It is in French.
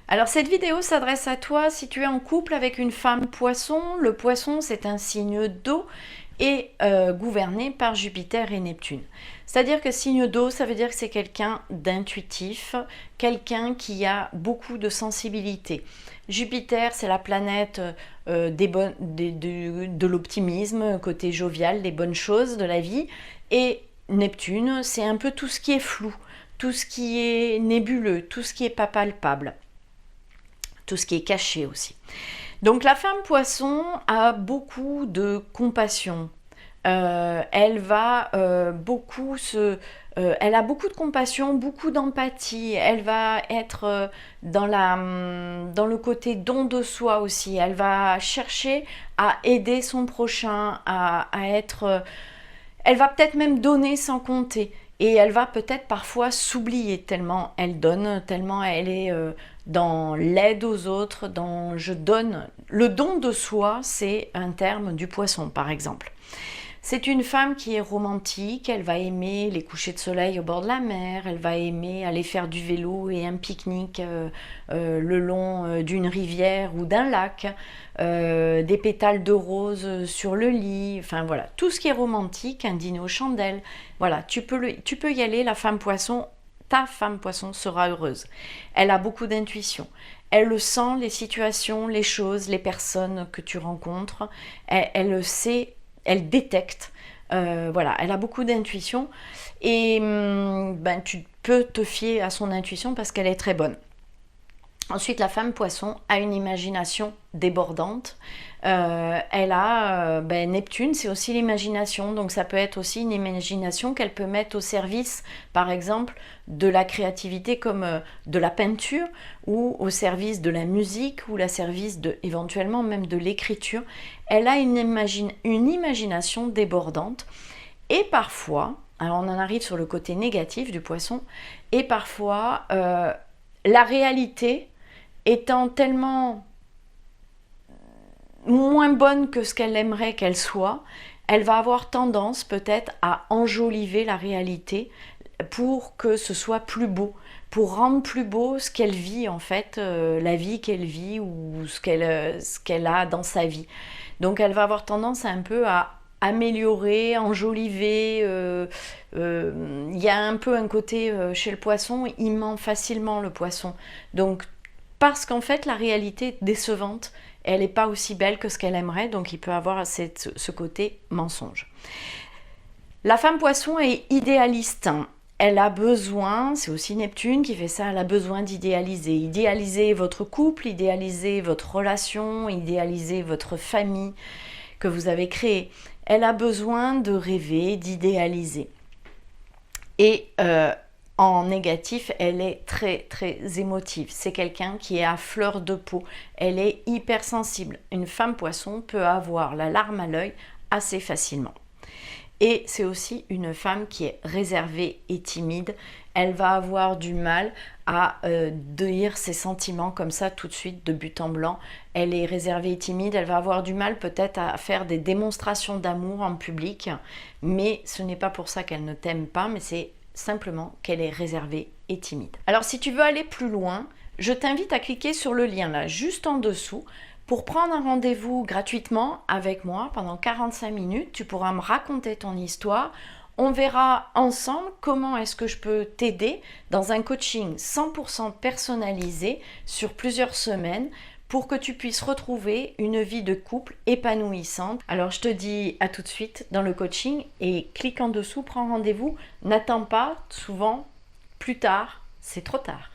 Alors cette vidéo s'adresse à toi si tu es en couple avec une femme poisson. Le poisson, c'est un signe d'eau et gouverné par Jupiter et Neptune. C'est-à-dire que signe d'eau, ça veut dire que c'est quelqu'un d'intuitif, quelqu'un qui a beaucoup de sensibilité. Jupiter, c'est la planète de l'optimisme, côté jovial, des bonnes choses de la vie. Et Neptune, c'est un peu tout ce qui est flou, tout ce qui est nébuleux, tout ce qui n'est pas palpable, tout ce qui est caché aussi. Donc la femme poisson a beaucoup de compassion. Elle va elle a beaucoup de compassion, beaucoup d'empathie. Elle va être dans le côté don de soi aussi. Elle va chercher à aider son prochain, elle va peut-être même donner sans compter. Et elle va peut-être parfois s'oublier tellement elle donne, tellement elle est dans l'aide aux autres, dans je donne. Le don de soi, c'est un terme du poisson, par exemple. C'est une femme qui est romantique, elle va aimer les couchers de soleil au bord de la mer, elle va aimer aller faire du vélo et un pique-nique le long d'une rivière ou d'un lac, des pétales de rose sur le lit, enfin voilà, tout ce qui est romantique, un dîner aux chandelles, voilà, tu peux y aller, la femme poisson, ta femme poisson sera heureuse. Elle a beaucoup d'intuition. Elle le sent, les situations, les choses, les personnes que tu rencontres, elle le sait, elle détecte, voilà, elle a beaucoup d'intuition et tu peux te fier à son intuition parce qu'elle est très bonne. Ensuite, la femme poisson a une imagination débordante. Elle a Neptune, c'est aussi l'imagination, donc ça peut être aussi une imagination qu'elle peut mettre au service, par exemple, de la créativité comme de la peinture ou au service de la musique ou au service éventuellement même de l'écriture. Elle a une imagination débordante et parfois, alors on en arrive sur le côté négatif du poisson, et parfois la réalité étant tellement moins bonne que ce qu'elle aimerait qu'elle soit, elle va avoir tendance peut-être à enjoliver la réalité pour que ce soit plus beau, pour rendre plus beau ce qu'elle vit en fait, la vie qu'elle vit ou ce qu'elle a dans sa vie. Donc elle va avoir tendance un peu à améliorer, enjoliver. Il y a un peu un côté chez le poisson, il ment facilement le poisson. Donc parce qu'en fait la réalité est décevante, elle n'est pas aussi belle que ce qu'elle aimerait, donc il peut avoir ce côté mensonge. La femme poisson est idéaliste, elle a besoin, c'est aussi Neptune qui fait ça, elle a besoin d'idéaliser. Idéaliser votre couple, idéaliser votre relation, idéaliser votre famille que vous avez créée. Elle a besoin de rêver, d'idéaliser. Et en négatif, elle est très très émotive. C'est quelqu'un qui est à fleur de peau. Elle est hypersensible. Une femme poisson peut avoir la larme à l'œil assez facilement. Et c'est aussi une femme qui est réservée et timide. Elle va avoir du mal à dire ses sentiments comme ça tout de suite de but en blanc. Elle est réservée et timide. Elle va avoir du mal peut-être à faire des démonstrations d'amour en public. Mais ce n'est pas pour ça qu'elle ne t'aime pas, mais c'est simplement qu'elle est réservée et timide. Alors si tu veux aller plus loin, je t'invite à cliquer sur le lien là, juste en dessous, pour prendre un rendez-vous gratuitement avec moi pendant 45 minutes. Tu pourras me raconter ton histoire. On verra ensemble comment est-ce que je peux t'aider dans un coaching 100% personnalisé sur plusieurs semaines pour que tu puisses retrouver une vie de couple épanouissante. Alors je te dis à tout de suite dans le coaching et clique en dessous, prends rendez-vous. N'attends pas, souvent plus tard, c'est trop tard.